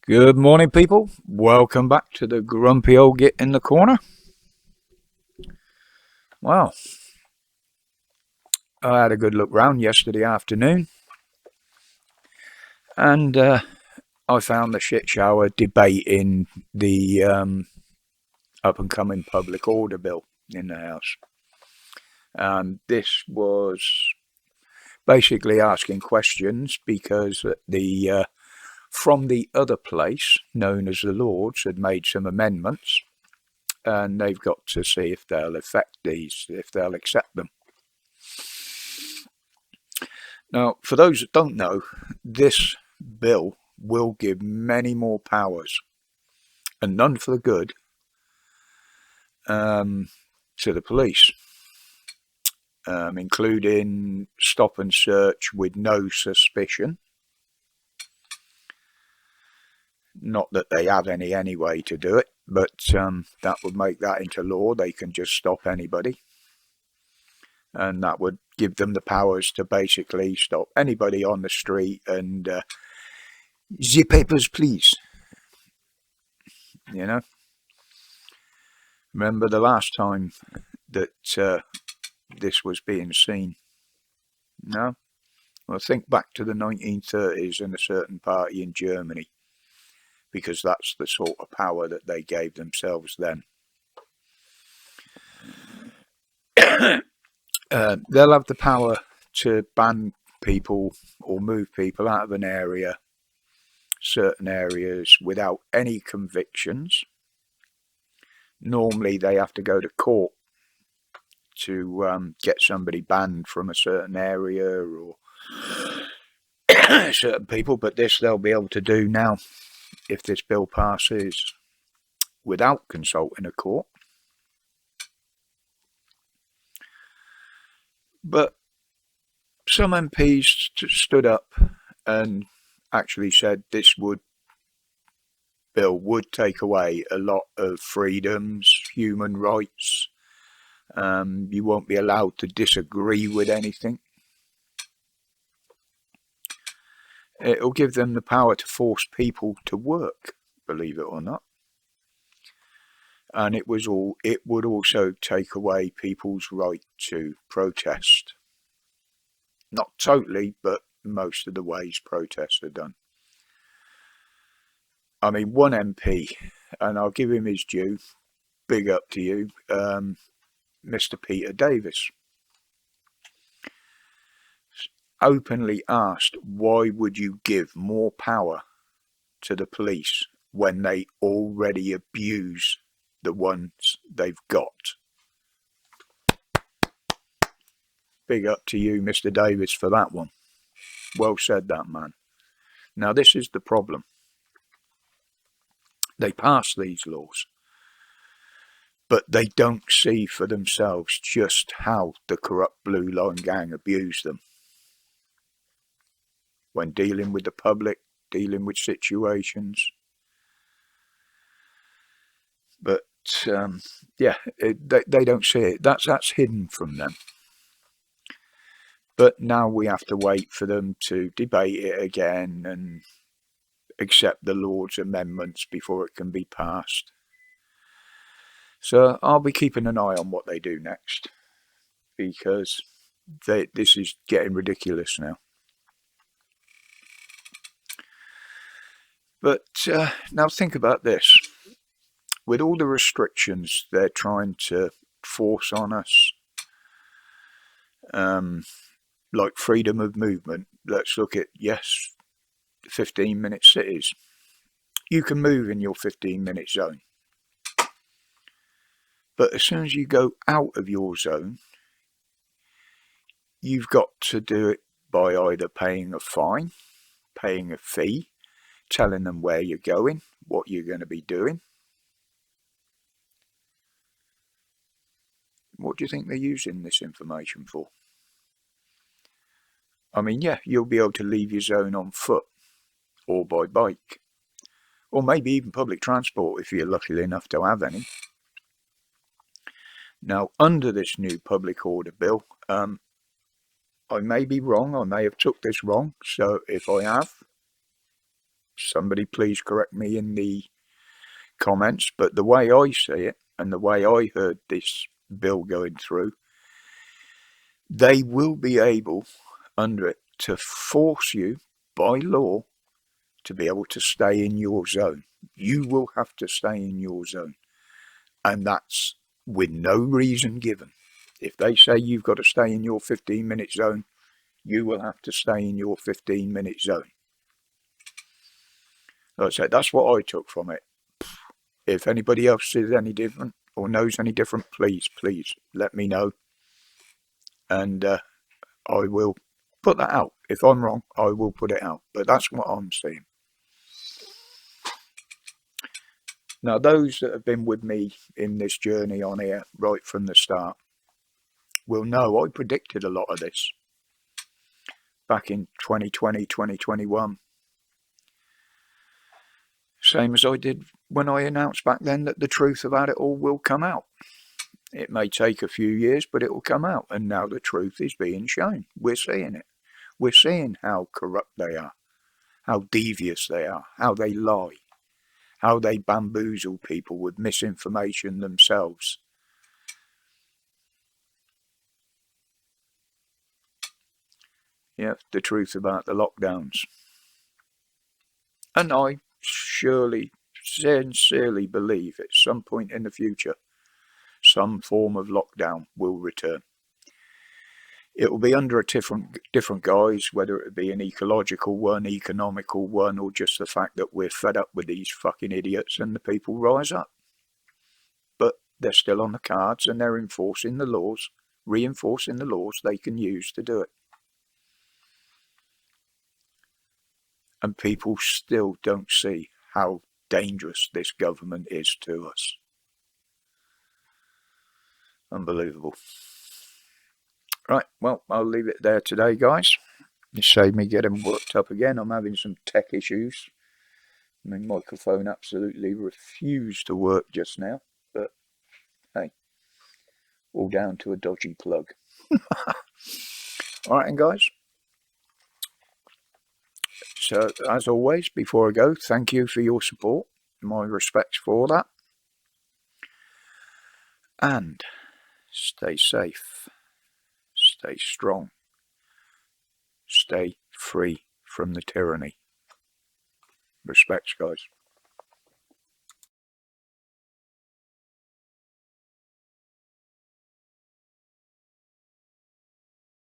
Good morning, people. Welcome back to the Grumpy Old Git in the Corner. Well, I had a good look round yesterday afternoon, and I found the shit shower debating the up and coming public order bill in the House. This was basically asking questions because the from the other place, known as the Lords, had made some amendments, and they've got to see if they'll affect these, if they'll accept them. Now, for those that don't know, this bill will give many more powers, and none for the good, to the police, including stop and search with no suspicion. Not that they have any anyway to do it, but that would make that into law. They can just stop anybody, and that would give them the powers to basically stop anybody on the street and the papers, please. You know, remember the last time that this was being seen? No? Well, think back to the 1930s and a certain party in Germany, because that's the sort of power that they gave themselves then. They'll have the power to ban people or move people out of an area, certain areas, without any convictions. Normally, they have to go to court to get somebody banned from a certain area or certain people, but this they'll be able to do now if this bill passes without consulting a court. But some MPs stood up and actually said this bill would take away a lot of freedoms, human rights. You won't be allowed to disagree with anything. It'll give them the power to force people to work, believe it or not. And it would also take away people's right to protest. Not totally, but most of the ways protests are done. I mean, one MP, and I'll give him his due, big up to you, Mr. Peter Davis, openly asked, why would you give more power to the police when they already abuse the ones they've got? Big up to you, Mr. Davis, for that one. Well said, that man. Now, this is the problem. They pass these laws, but they don't see for themselves just how the corrupt Blue Line Gang abuse them when dealing with the public, dealing with situations. But yeah, they don't see it. That's hidden from them. But now we have to wait for them to debate it again and accept the Lord's amendments before it can be passed. So I'll be keeping an eye on what they do next, because this is getting ridiculous now. But now think about this. With all the restrictions they're trying to force on us, like freedom of movement, let's look at, 15-minute cities. You can move in your 15-minute zone. But as soon as you go out of your zone, you've got to do it by either paying a fine, paying a fee, telling them where you're going, what you're going to be doing. What do you think they're using this information for? I mean, yeah, you'll be able to leave your zone on foot or by bike, or maybe even public transport if you're lucky enough to have any. Now, under this new public order bill, I may be wrong, I may have took this wrong, so if I have, Somebody please correct me in the comments, but the way I see it and the way I heard this bill going through, they will be able under it to force you by law to be able to stay in your zone. You will have to stay in your zone, and that's with no reason given. If they say you've got to stay in your 15-minute zone, you will have to stay in your 15-minute zone. Like I said, that's what I took from it. If anybody else sees any different or knows any different, please let me know, and I will put that out. If I'm wrong, I will put it out, but that's what I'm seeing. Now, those that have been with me in this journey on here right from the start will know I predicted a lot of this back in 2020, 2021. Same as I did when I announced back then that the truth about it all will come out. It may take a few years, but it will come out. And now the truth is being shown. We're seeing it. We're seeing how corrupt they are, how devious they are, how they lie, how they bamboozle people with misinformation themselves. Yeah, the truth about the lockdowns. And I surely, sincerely believe at some point in the future, some form of lockdown will return. It will be under a different guise, whether it be an ecological one, economical one, or just the fact that we're fed up with these fucking idiots and the people rise up. But they're still on the cards, and they're reinforcing the laws they can use to do it. And people still don't see how dangerous this government is to us. Unbelievable. Right, well, I'll leave it there today, guys. You saved me getting worked up again. I'm having some tech issues. My microphone absolutely refused to work just now. But, hey, all down to a dodgy plug. Alright, and guys. So, as always, before I go, thank you for your support. My respects for that. And stay safe. Stay strong. Stay free from the tyranny. Respects, guys.